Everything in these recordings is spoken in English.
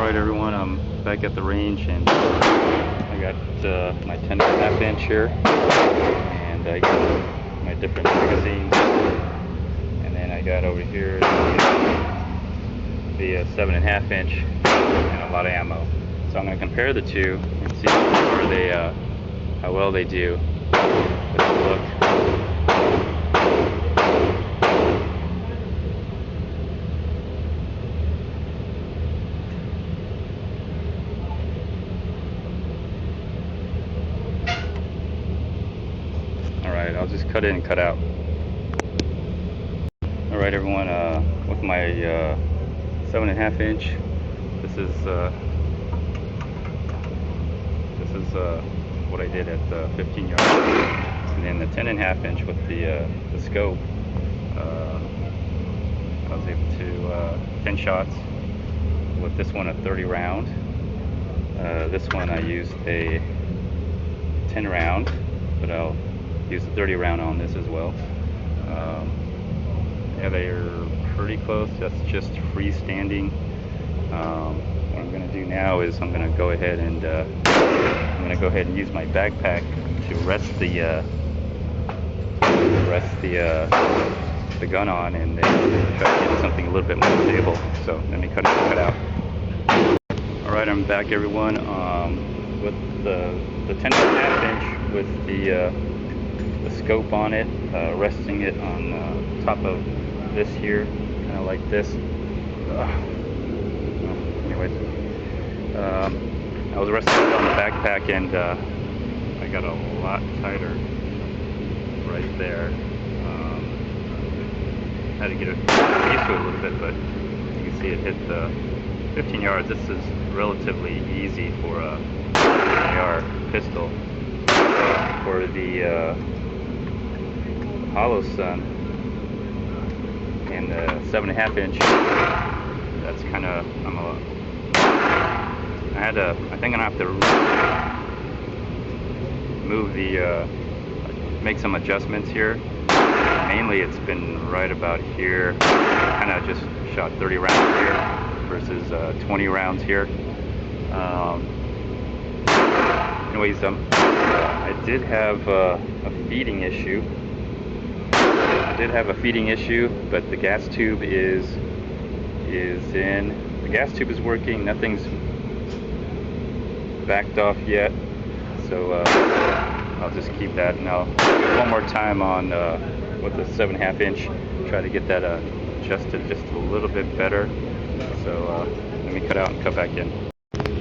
Alright everyone, I'm back at the range and I got my 10.5 inch here, and I got my different magazines, and then I got over here the 7.5 inch and a lot of ammo. So I'm going to compare the two and see where they, how well they do. Let's look. Alright, I'll just cut in and cut out. Alright everyone, with my 7.5 inch, this is what I did at 15 yards. And then the 10.5 inch with the scope, I was able to 10 shots. With this one a 30 round. This one I used a 10 round, but I'll use the 30 round on this as well. Yeah, they're pretty close. That's just freestanding. What I'm going to do now is I'm going to go ahead and use my backpack to rest the gun on, and then try to get something a little bit more stable. So let me cut out. Alright, I'm back everyone, with the 10.5 inch with the scope on it, resting it on top of this here, kind of like this. Anyways, I was resting it on the backpack, and I got a lot tighter right there. Had to get used to it a little bit, but you can see it hit the 15 yards. This is relatively easy for a AR pistol. For the HoloSun and the 7.5 inch, that's kind of, I think I'm gonna have to move make some adjustments here. Mainly it's been right about here. Kind of just shot 30 rounds here versus 20 rounds here. Anyways, I did have a feeding issue. But the gas tube is in. The gas tube is working. Nothing's backed off yet. So I'll just keep that, and I'll one more time on with the 7.5 inch. Try to get that adjusted just a little bit better. So let me cut out and cut back in.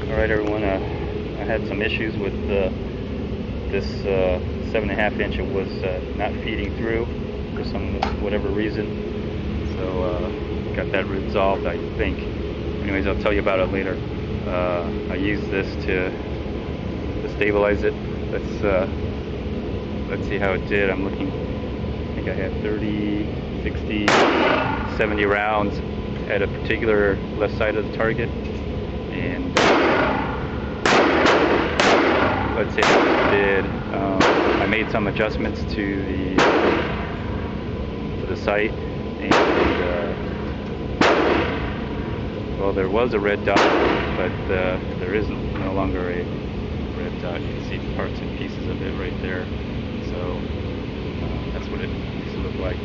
Alright everyone, I had some issues with this 7.5 inch. It was not feeding through for whatever reason. So got that resolved, I think. Anyways, I'll tell you about it later. I used this to stabilize it. Let's see how it did. I'm looking. I think I had 30, 60, 70 rounds at a particular left side of the target, and let's see how it did. I made some adjustments to the sight, and well, there was a red dot, but there is no longer a red dot. You can see parts and pieces of it right there. So that's what it used to look like.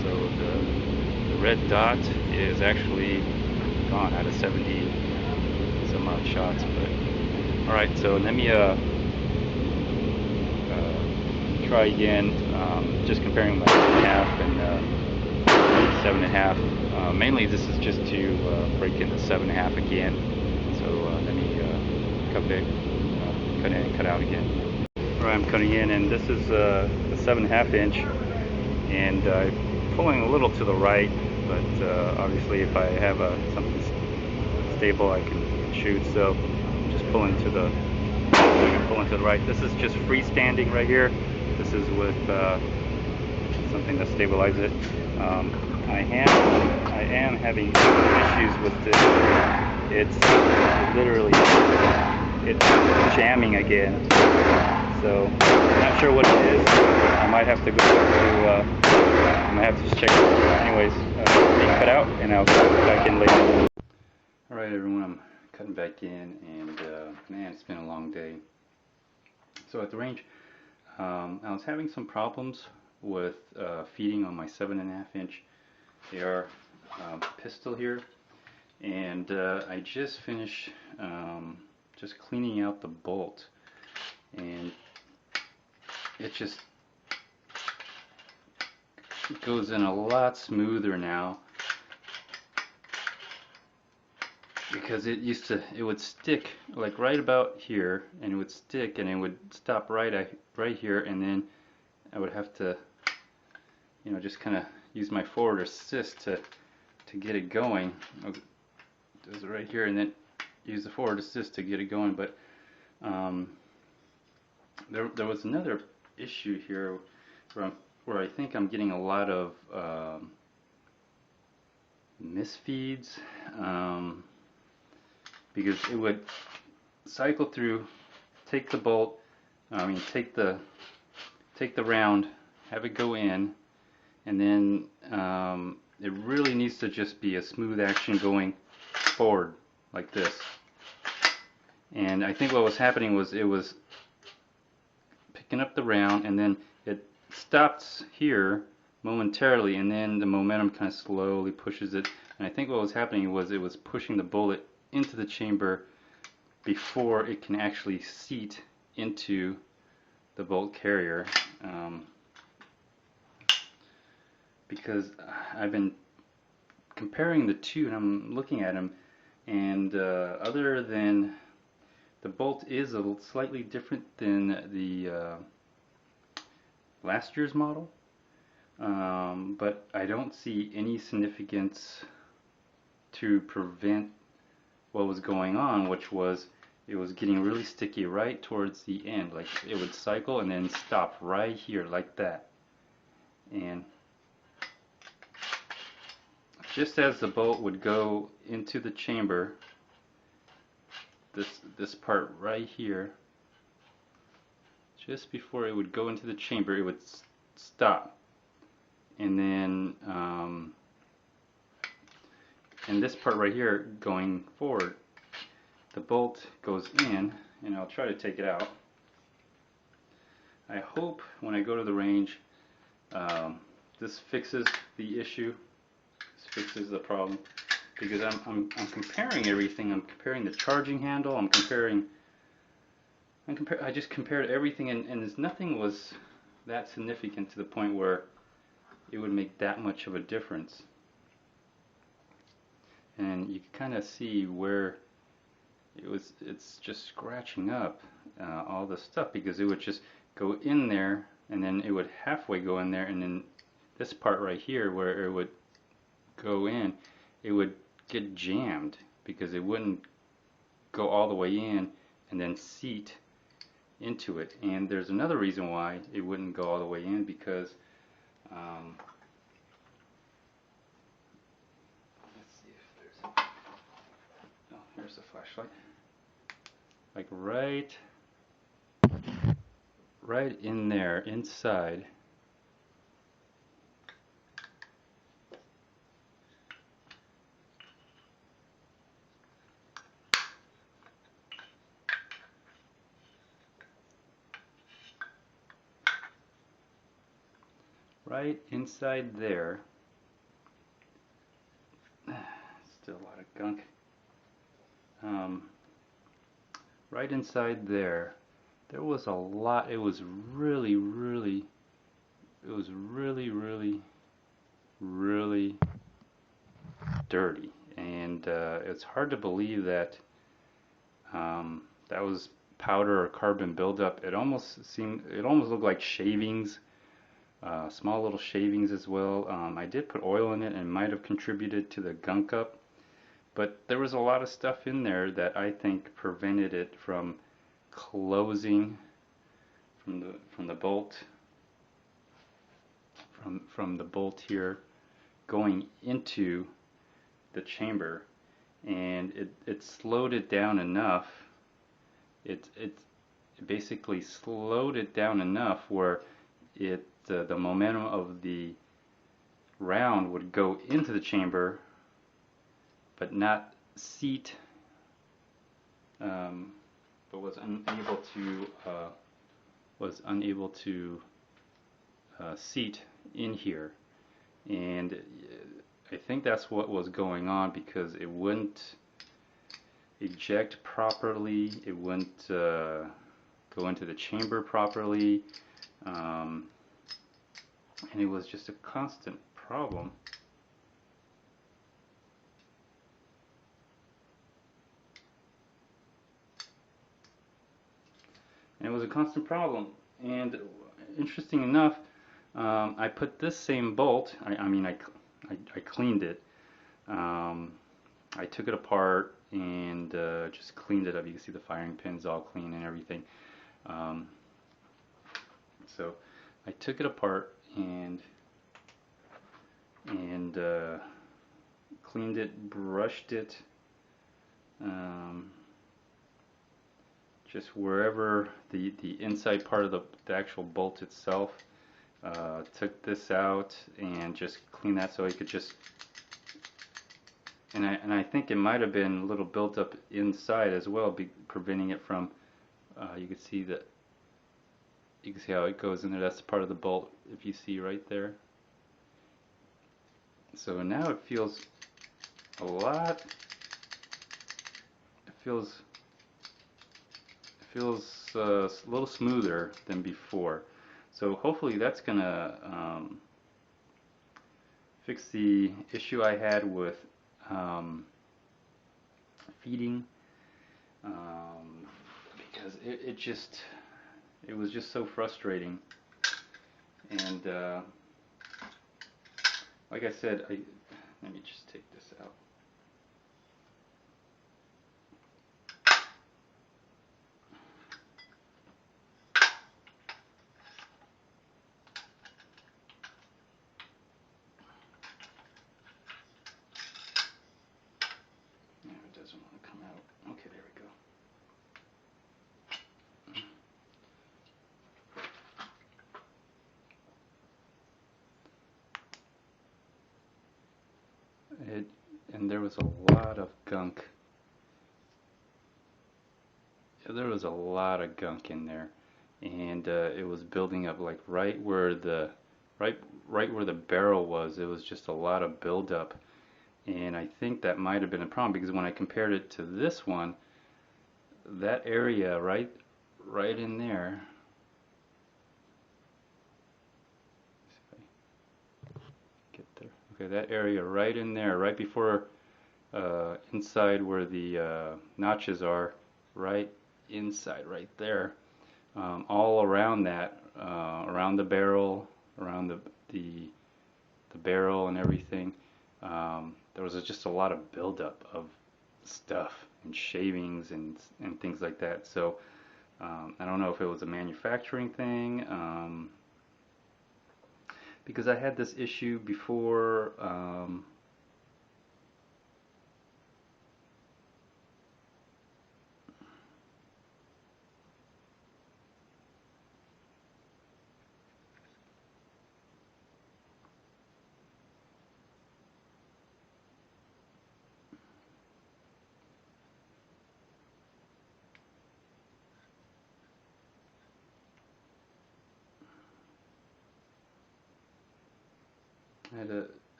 So the red dot is actually gone out of 70 some odd shots. But all right, so let me try again. Just comparing my 7.5 and 7.5. Mainly this is just to break into 7.5 again. So let me cut in and cut out again. Alright, I'm cutting in, and this is the 7.5 inch, and I'm pulling a little to the right, but obviously if I have something stable I can shoot, so I'm just pulling to the right. This is just freestanding right here. This is with something to stabilize it. I am having issues with this. It's literally jamming again. So I'm not sure what it is. I might have to go to. I might have to check it. Anyways, being cut out, and I'll go back in later. All right, everyone. I'm cutting back in, and man, it's been a long day. So at the range, I was having some problems with feeding on my 7.5-inch AR pistol here, and I just finished just cleaning out the bolt, and it just goes in a lot smoother now, because it would stick like right about here, and it would stick, and it would stop right here, and then I would have to, you know, just kind of use my forward assist to get it going. Does it right here, and then use the forward assist to get it going. But there was another issue here where I think I'm getting a lot of misfeeds, because it would cycle through, take the bolt, take the round, have it go in, and then it really needs to just be a smooth action going forward like this. And I think what was happening was it was picking up the round, and then it stops here momentarily, and then the momentum kind of slowly pushes it. And I think what was happening was it was pushing the bullet into the chamber before it can actually seat into the bolt carrier. Because I've been comparing the two, and I'm looking at them, and other than the bolt is a little slightly different than the last year's model, but I don't see any significance to prevent what was going on, which was it was getting really sticky right towards the end. Like, it would cycle and then stop right here like that, and just as the bolt would go into the chamber, this part right here, just before it would go into the chamber, it would stop, and then and this part right here going forward, the bolt goes in, and I'll try to take it out. I hope when I go to the range, this fixes the issue. This fixes the problem, because I'm comparing everything. I'm comparing the charging handle. I just compared everything, and nothing was that significant to the point where it would make that much of a difference. And you can kind of see where it's just scratching up all the stuff, because it would just go in there, and then it would halfway go in there, and then this part right here where it would go in, it would get jammed, because it wouldn't go all the way in and then seat into it. And there's another reason why it wouldn't go all the way in, because let's see if there's oh, here's the flashlight. Like right in there inside, right inside there, still a lot of gunk, right inside there was a lot. It was really dirty, and it's hard to believe that that was powder or carbon buildup. It almost looked like shavings, small little shavings as well. I did put oil in it, and might have contributed to the gunk up, but there was a lot of stuff in there that I think prevented it from closing from the bolt, from the bolt here going into the chamber, and it slowed it down enough. It basically slowed it down enough where the momentum of the round would go into the chamber, but not seat but was unable to seat in here, and I think that's what was going on, because it wouldn't eject properly, it wouldn't go into the chamber properly, and it was just a constant problem. And it was a constant problem. And interesting enough, I put this same bolt, I cleaned it. I took it apart and just cleaned it up. You can see the firing pins all clean and everything. So I took it apart and cleaned it, brushed it, just wherever the inside part of the actual bolt itself. Took this out and just cleaned that so I could just, and I think it might have been a little built up inside as well, preventing it from, you can see how it goes in there. That's part of the bolt, if you see right there. So now it feels a lot, it feels a little smoother than before. So hopefully that's gonna fix the issue I had with feeding, because it was just so frustrating. And like I said, let me just take this out. It doesn't want to come out. Okay, there we go. And there was a lot of gunk. There was a lot of gunk in there, and it was building up, like right where the barrel was. It was just a lot of buildup, and I think that might have been a problem, because when I compared it to this one, that area right in there. Get there. Okay, that area right in there, right before, inside where the notches are, right inside, right there, all around that, around the barrel, around the barrel and everything, there was just a lot of buildup of stuff and shavings and things like that. So I don't know if it was a manufacturing thing, because I had this issue before.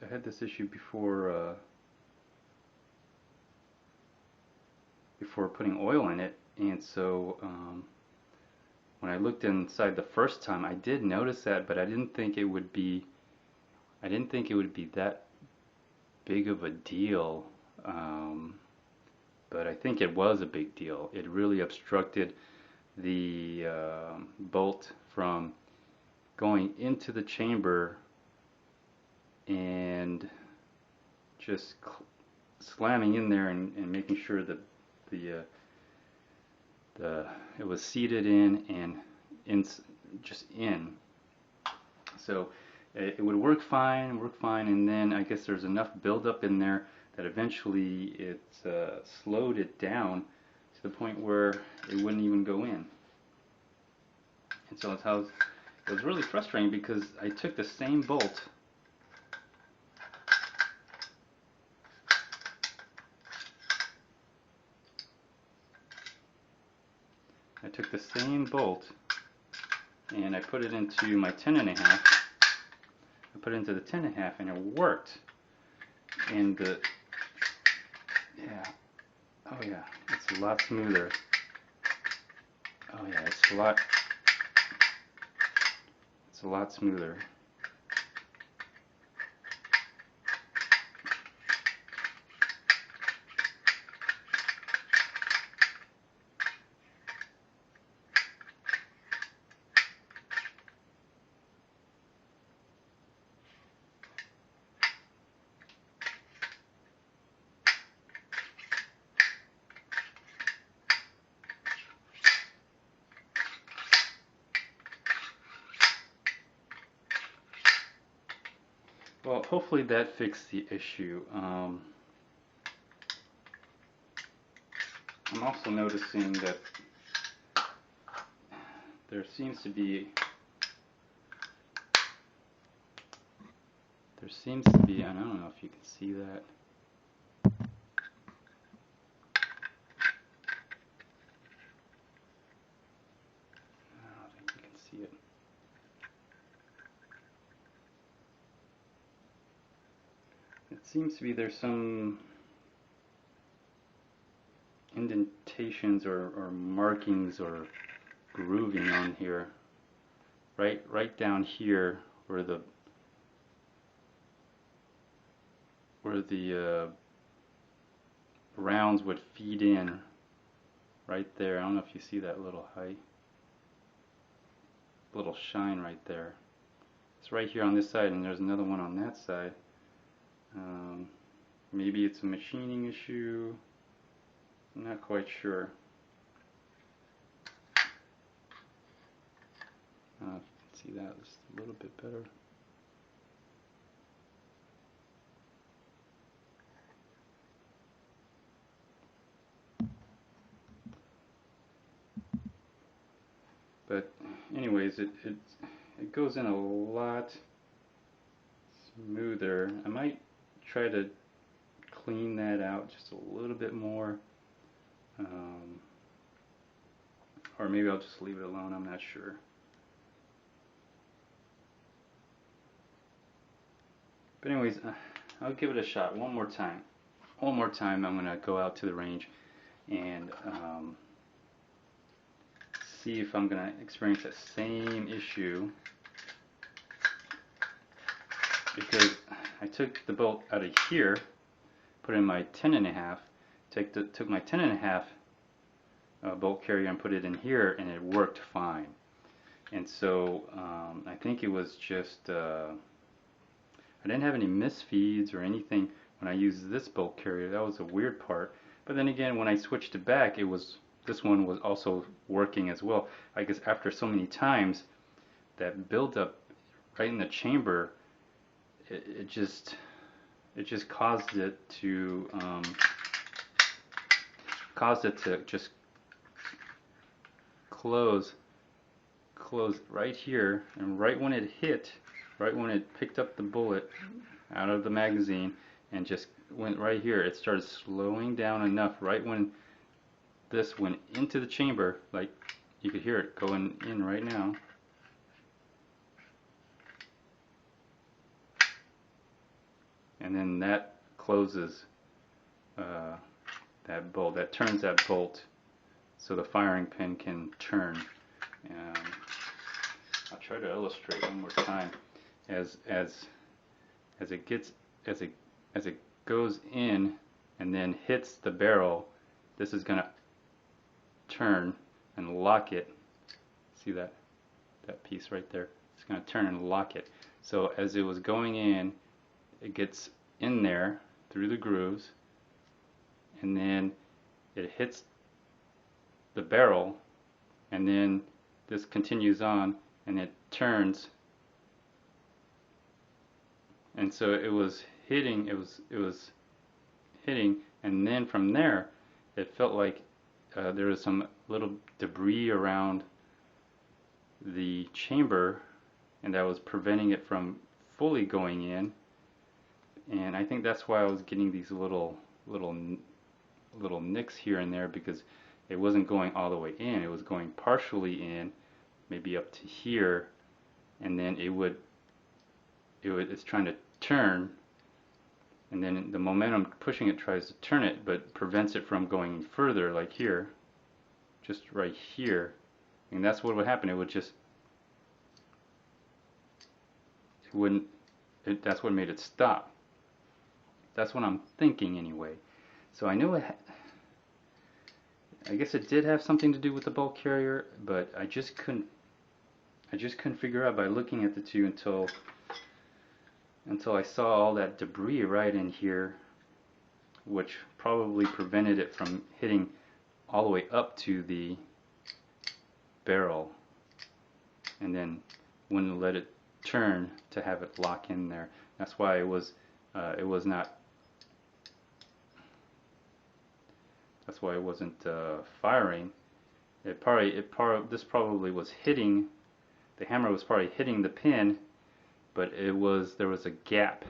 I had this issue before putting oil in it, and so when I looked inside the first time, I did notice that, but I didn't think it would be that big of a deal. But I think it was a big deal. It really obstructed the bolt from going into the chamber and just slamming in there and making sure that it was seated in and just in. So it would work fine, and then I guess there's enough buildup in there that eventually it slowed it down to the point where it wouldn't even go in. And so it was really frustrating, because I took the same bolt I took the same bolt and I put it into my 10.5. I put it into the 10.5 and it worked. And yeah, oh yeah, it's a lot smoother. Oh yeah, it's a lot smoother. Well, hopefully that fixed the issue. I'm also noticing that there seems to be, and I don't know if you can see that. I don't think you can see it. It seems to be there's some indentations or markings or grooving on here, right down here where the rounds would feed in, right there. I don't know if you see that little shine right there. It's right here on this side, and there's another one on that side. Maybe it's a machining issue. I'm not quite sure. If you can see that just a little bit better. But anyways, it goes in a lot smoother. I might try to clean that out just a little bit more, or maybe I'll just leave it alone. I'm not sure. But anyways, I'll give it a shot one more time. One more time, I'm gonna go out to the range and see if I'm gonna experience that same issue, because I took the bolt out of here, put in my 10.5, took my 10.5 bolt carrier and put it in here, and it worked fine. And so I think it was just I didn't have any misfeeds or anything when I used this bolt carrier. That was a weird part. But then again, when I switched it back, this one was also working as well. I guess after so many times, that buildup right in the chamber, it just caused it to just close right here, and right when it hit, right when it picked up the bullet out of the magazine and just went right here, it started slowing down enough right when this went into the chamber, like you could hear it going in right now. And then that closes that bolt, that turns that bolt so the firing pin can turn. I'll try to illustrate one more time. As it goes in and then hits the barrel, this is gonna turn and lock it. See that piece right there? It's gonna turn and lock it. So as it was going in, it gets in there through the grooves, and then it hits the barrel, and then this continues on and it turns. And so it was hitting, and then from there it felt like there was some little debris around the chamber, and that was preventing it from fully going in. And I think that's why I was getting these little nicks here and there, because it wasn't going all the way in, it was going partially in, maybe up to here, and then it's trying to turn, and then the momentum pushing it tries to turn it, but prevents it from going further, like here, just right here. And that's what would happen. It would just, it wouldn't, that's what made it stop. That's what I'm thinking anyway. So I knew I guess it did have something to do with the bulk carrier, but I just couldn't figure out by looking at the two until I saw all that debris right in here, which probably prevented it from hitting all the way up to the barrel, and then wouldn't let it turn to have it lock in there. That's why it was not. That's why it wasn't firing. This probably was hitting. The hammer was probably hitting the pin, but there was a gap.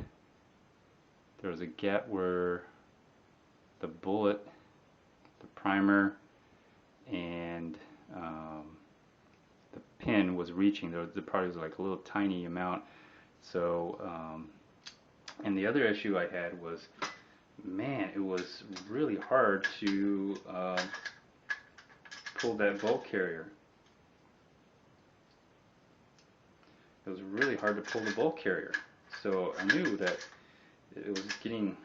There was a gap where the bullet, the primer, and the pin was reaching. The probably was like a little tiny amount. So, and the other issue I had was, man, it was really hard to pull that bulk carrier. It was really hard to pull the bulk carrier. So I knew that it was getting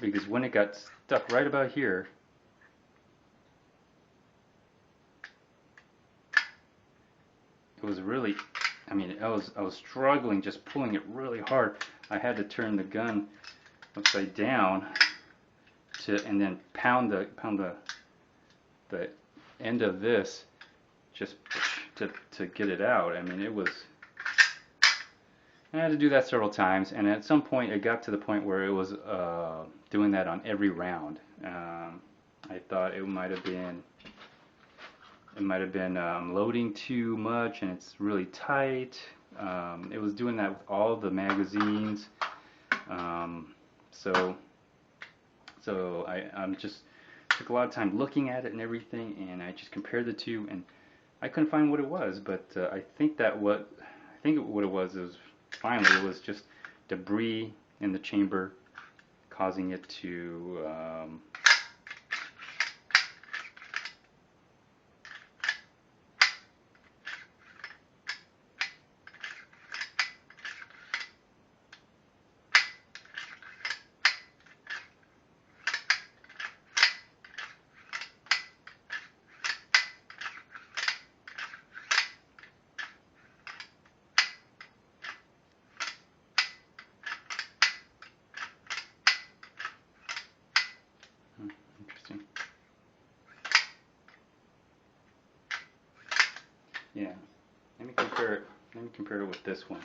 because when it got stuck right about here, it was really, I mean, I was struggling just pulling it really hard. I had to turn the gun upside down and then pound the end of this just to get it out. I mean, I had to do that several times, and at some point it got to the point where it was doing that on every round. I thought it might have been loading too much and it's really tight. It was doing that with all the magazines. So I just took a lot of time looking at it and everything, and I just compared the two, and I couldn't find what it was. But I think what it was is finally it was just debris in the chamber causing it to interesting. Yeah, let me compare it with this one.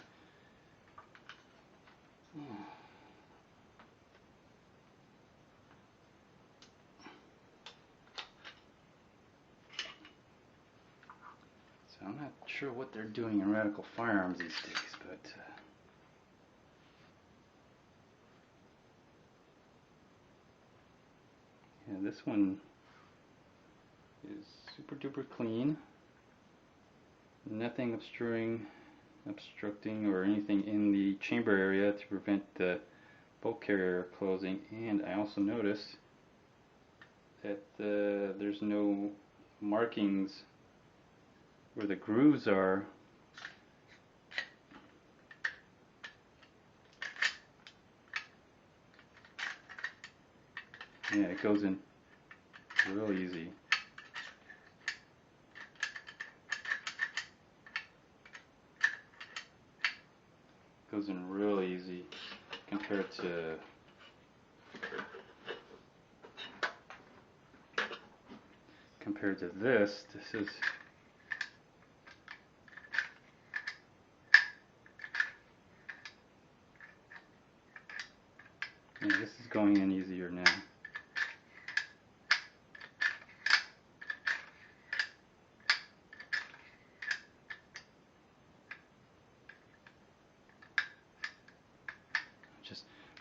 So I'm not sure what they're doing in Radical Firearms these days, but yeah, this one is super duper clean. Nothing obstructing or anything in the chamber area to prevent the bulk carrier closing. And I also noticed that there's no markings where the grooves are. Yeah, it goes in real easy. Goes in real easy compared to this. This is going in easier now.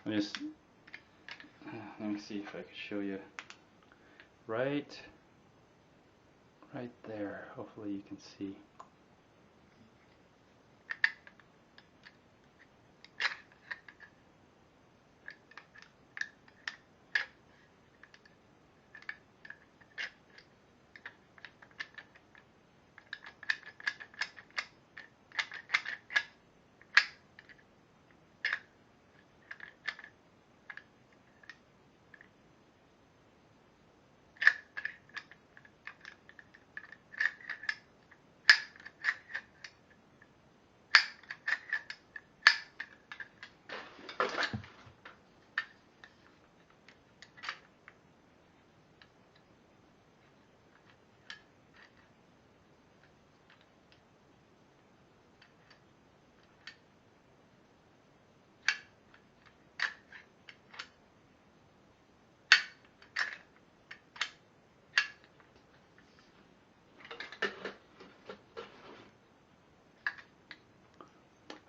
just let me see if I can show you right there. Hopefully you can see.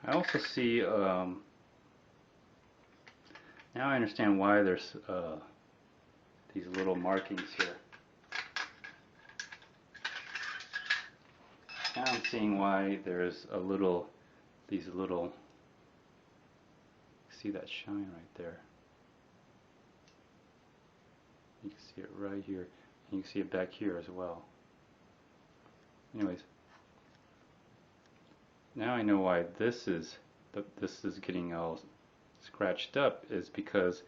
I also see, now I understand why there's these little markings here. Now I'm seeing why there's these little, see that shine right there. You can see it right here, and you can see it back here as well. Anyways, now I know why this is getting all scratched up, is because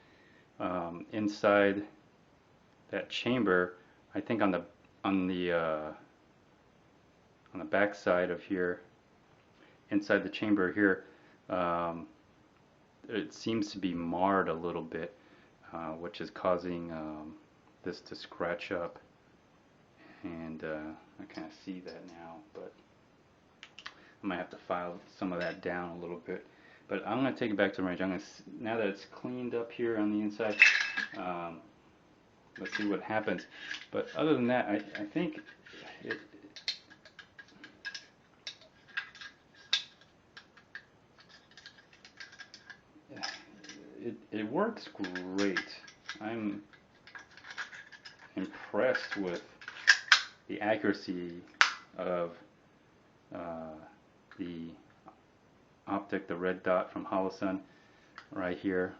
inside that chamber, I think on the back side of here, inside the chamber here, it seems to be marred a little bit, which is causing this to scratch up, and I kind of see that now, but I might have to file some of that down a little bit. But I'm going to take it back to the range. I'm going to, now that it's cleaned up here on the inside, let's see what happens. But other than that, I think it works great. I'm impressed with the accuracy of the optic, the red dot from HoloSun right here.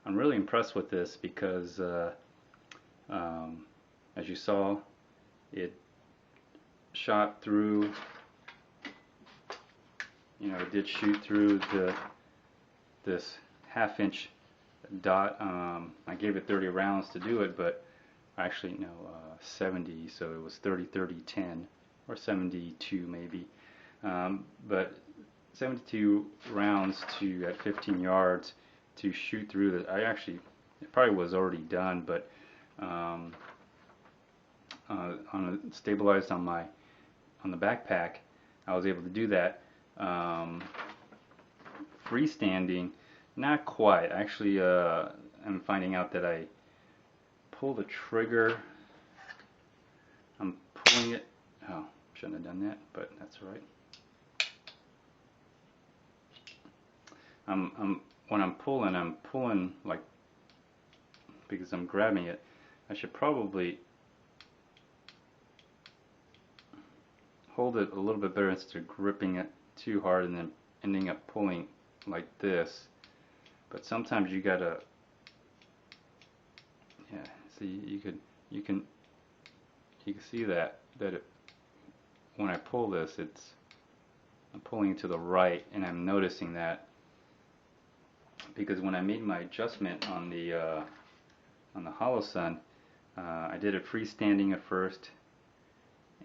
I'm really impressed with this because as you saw, it shot through, it did shoot through this half-inch dot. I gave it 30 rounds to do it, but actually no, 70, so it was 30 30 10, or 72 maybe, but 72 rounds at 15 yards to shoot through that. It probably was already done, but stabilized on the backpack, I was able to do that. Freestanding, not quite. Actually, I'm finding out that I pull the trigger. I'm pulling it. Oh, shouldn't have done that, but that's all right. When I'm pulling like, because I'm grabbing it. I should probably hold it a little bit better instead of gripping it too hard and then ending up pulling like this. But sometimes you gotta, yeah. See, you can see that when I pull this, I'm pulling to the right, and I'm noticing that because when I made my adjustment on the HoloSun, I did it freestanding at first,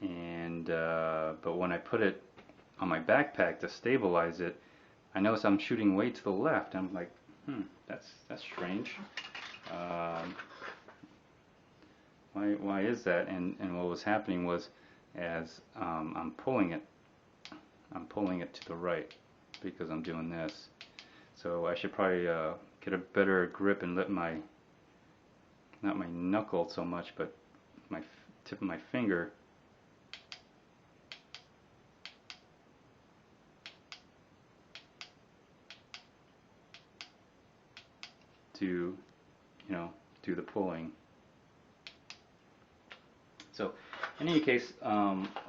and but when I put it on my backpack to stabilize it, I notice I'm shooting way to the left. I'm like, that's strange. Why is that? And what was happening was, as I'm pulling it to the right because I'm doing this. So I should probably get a better grip and let not my knuckle so much, but my tip of my finger to, do the pulling. So, in any case,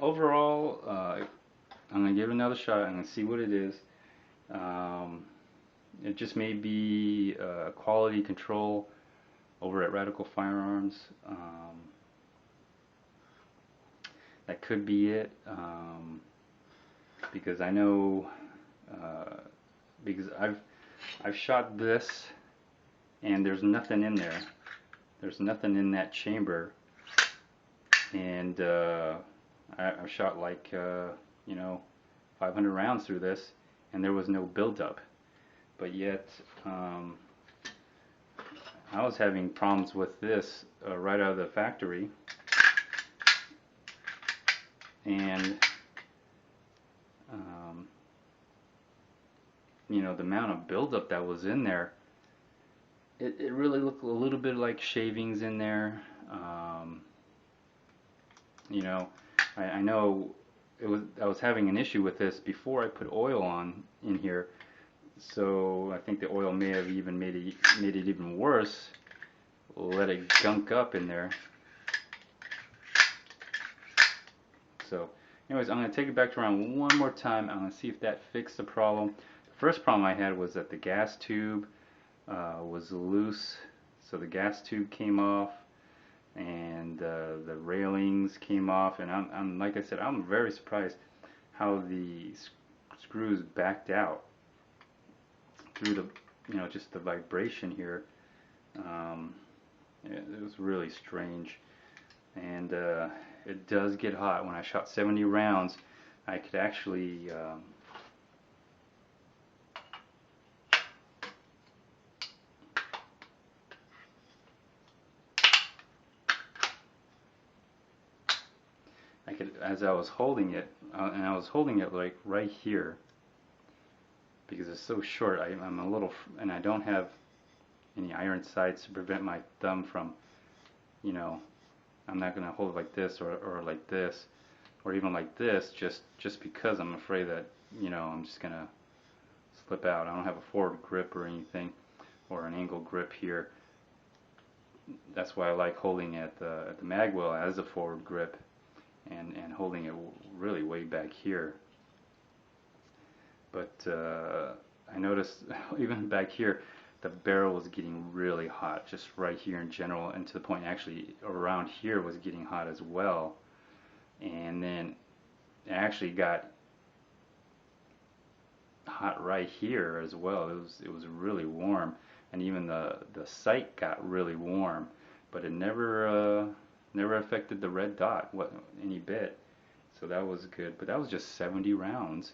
overall, I'm going to give it another shot. I'm going to see what it is. It just may be quality control over at Radical Firearms. That could be it, because I know, because I've shot this and there's nothing in there. There's nothing in that chamber, and I've shot like 500 rounds through this, and there was no buildup. But yet, I was having problems with this right out of the factory, and the amount of buildup that was in there, it really looked a little bit like shavings in there. I know I was having an issue with this before I put oil on in here, so I think the oil may have even made it even worse. Let it gunk up in there. So anyways, I'm going to take it back to around one more time. I'm going to see if that fixed the problem. The first problem I had was that the gas tube was loose, so the gas tube came off, and the railings came off, and I'm like I said, I'm very surprised how the screws backed out through the just the vibration here. It was really strange, and it does get hot. When I shot 70 rounds, I could actually as I was holding it, and I was holding it like right here, because it's so short. I'm a little, and I don't have any iron sights to prevent my thumb from, I'm not going to hold it like this or like this, or even like this, just because I'm afraid that, I'm just going to slip out. I don't have a forward grip or anything, or an angle grip here. That's why I like holding at the mag well as a forward grip, and holding it really way back here. But I noticed even back here, the barrel was getting really hot, just right here in general, and to the point actually around here was getting hot as well. And then it actually got hot right here as well. It was really warm, and even the sight got really warm, but it never affected the red dot any bit. So that was good. But that was just 70 rounds,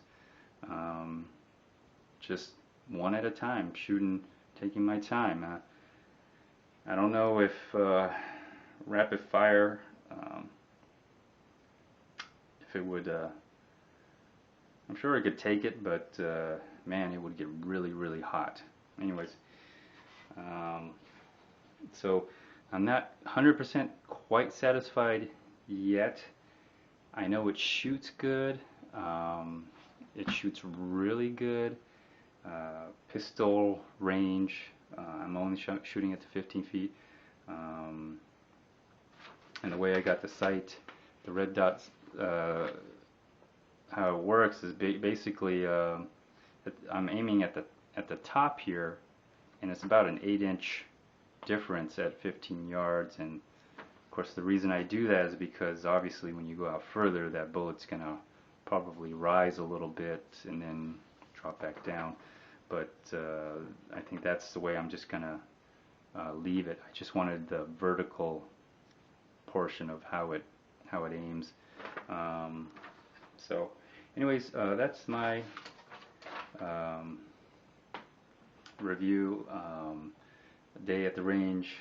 just one at a time, shooting, taking my time. I don't know if rapid fire, if it would, I'm sure it could take it, but man, it would get really, really hot. Anyways, so I'm not 100% quite satisfied yet. I know it shoots good. It shoots really good. Pistol range, I'm only shooting it to 15 feet. And the way I got the sight, the red dots, how it works is basically I'm aiming at the top here, and it's about an 8-inch difference at 15 yards. And of course, the reason I do that is because obviously when you go out further, that bullet's gonna probably rise a little bit and then drop back down. But I think that's the way I'm just gonna leave it. I just wanted the vertical portion of how it aims. So anyways, that's my review, day at the range,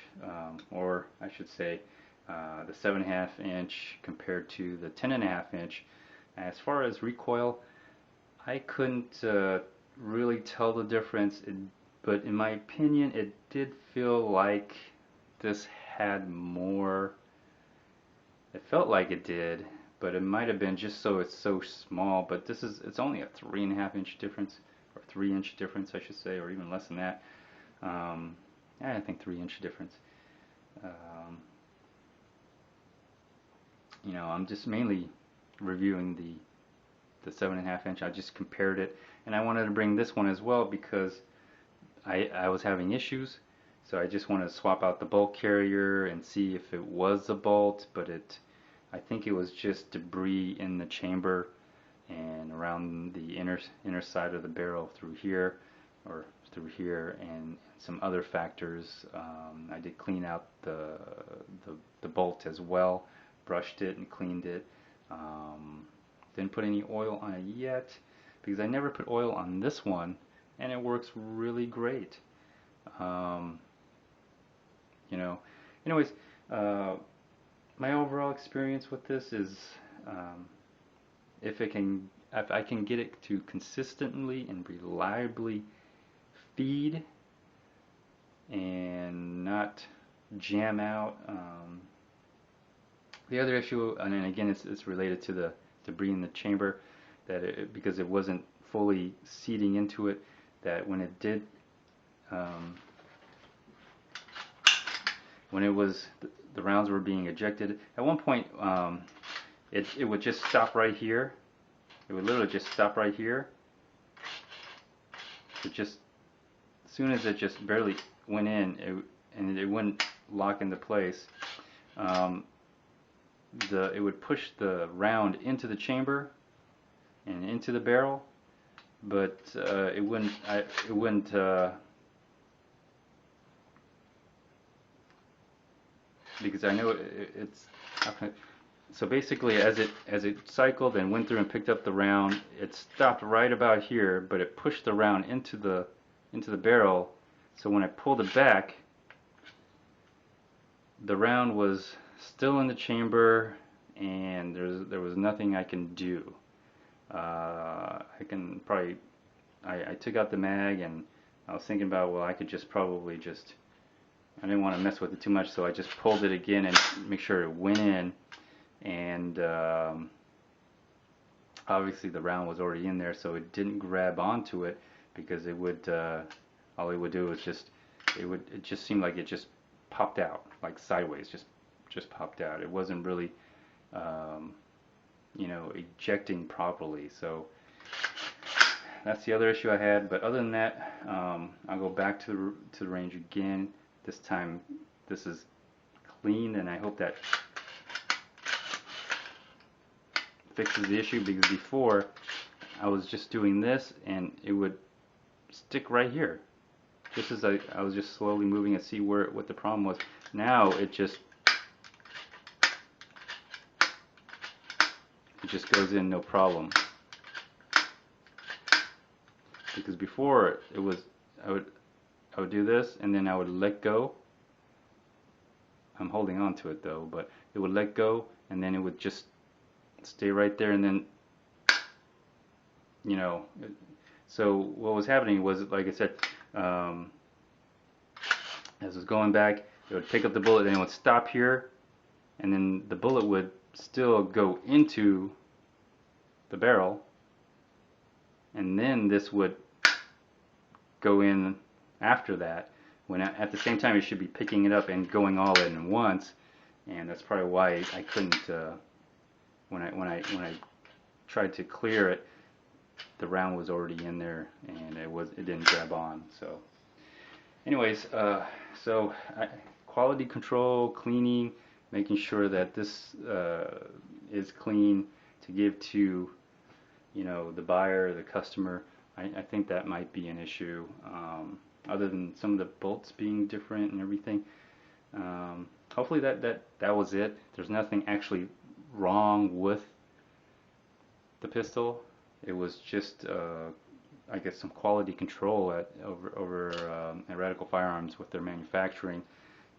or I should say the 7.5 inch compared to the 10.5 inch. As far as recoil, I couldn't really tell the difference, but in my opinion it did feel like this had more. It felt like it did, but it might have been just so it's so small. But it's only a 3.5 inch difference, or 3 inch difference I should say, or even less than that. I think 3-inch difference. Um, you know, I'm just mainly reviewing the 7.5 inch. I just compared it, and I wanted to bring this one as well because I was having issues. So I just wanted to swap out the bolt carrier and see if it was a bolt, but I think it was just debris in the chamber and around the inner side of the barrel through here, or through here, and some other factors. I did clean out the bolt as well, brushed it and cleaned it. Didn't put any oil on it yet because I never put oil on this one, and it works really great. Um, you know, anyways, my overall experience with this is, if I can get it to consistently and reliably feed and not jam out. The other issue, and then again, it's related to the debris in the chamber, that because it wasn't fully seeding into it, that when it did, when it was the rounds were being ejected, at one point it would just stop right here. It would literally just stop right here. It just, as soon as it just barely went in, and it wouldn't lock into place. It would push the round into the chamber and into the barrel, but it wouldn't. Because I know it's. So basically, as it cycled and went through and picked up the round, it stopped right about here, but it pushed the round into the barrel. So when I pulled it back, the round was still in the chamber, and there was nothing I can do. I took out the mag, and I was thinking about, well, I could just probably just, I didn't want to mess with it too much, so I just pulled it again and make sure it went in. And obviously the round was already in there, so it didn't grab onto it, because it would, all it would do was just, it just seemed like it just popped out, like sideways, just popped out. It wasn't really, you know, ejecting properly. So that's the other issue I had. But other than that, I'll go back to the range again. This time, this is clean, and I hope that fixes the issue, because before I was just doing this and it would stick right here, just as I was just slowly moving to see what the problem was. Now it just goes in no problem, because before it was I would do this and then I would let go. I'm holding on to it though, but it would let go and then it would just stay right there, and then, you know, so what was happening was, like I said, as it was going back, it would pick up the bullet and it would stop here, and then the bullet would still go into the barrel, and then this would go in after that, when at the same time it should be picking it up and going all in at once. And that's probably why I couldn't, when I tried to clear it, the round was already in there and it didn't grab on. So anyways, quality control, cleaning, making sure that this is clean to give to, you know, the buyer, the customer. I think that might be an issue, other than some of the bolts being different and everything. Hopefully that was it. There's nothing actually wrong with the pistol. It was just, I guess, some quality control at Radical Firearms with their manufacturing,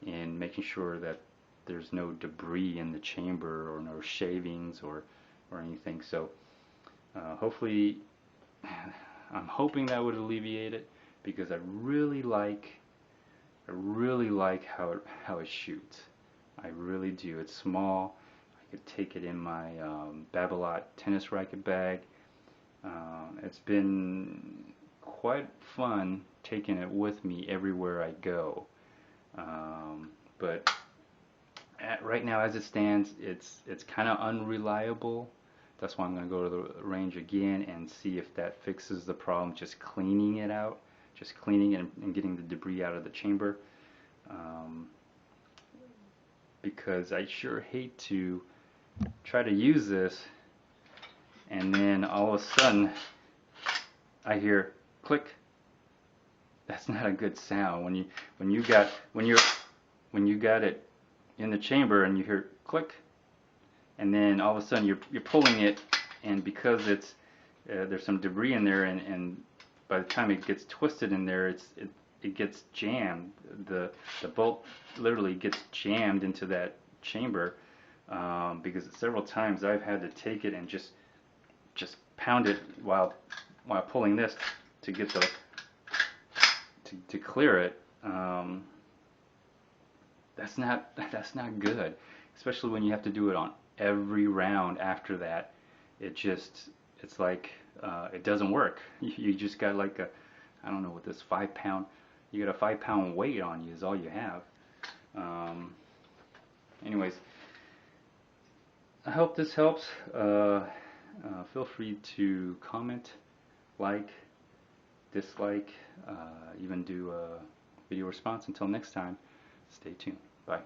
and making sure that there's no debris in the chamber or no shavings or anything. So hopefully, I'm hoping that would alleviate it, because I really like how it shoots. I really do. It's small. I could take it in my Babolat tennis racket bag. It's been quite fun taking it with me everywhere I go. But right now, as it stands, it's kind of unreliable. That's why I'm going to go to the range again and see if that fixes the problem. Just cleaning it out, just cleaning it and getting the debris out of the chamber. Because I sure hate to try to use this and then all of a sudden I hear click. That's not a good sound when you got it in the chamber and you hear click, and then all of a sudden you're pulling it, and because it's there's some debris in there, and by the time it gets twisted in there, it gets jammed. The bolt literally gets jammed into that chamber, because several times I've had to take it and just pound it while pulling this to get to clear it. That's not good, especially when you have to do it on every round after that. It's like it doesn't work. You just got like a, I don't know what this 5-pound, you got a 5-pound weight on you is all you have. Anyways, I hope this helps. Feel free to comment, like, dislike, even do a video response. Until next time, stay tuned. Bye.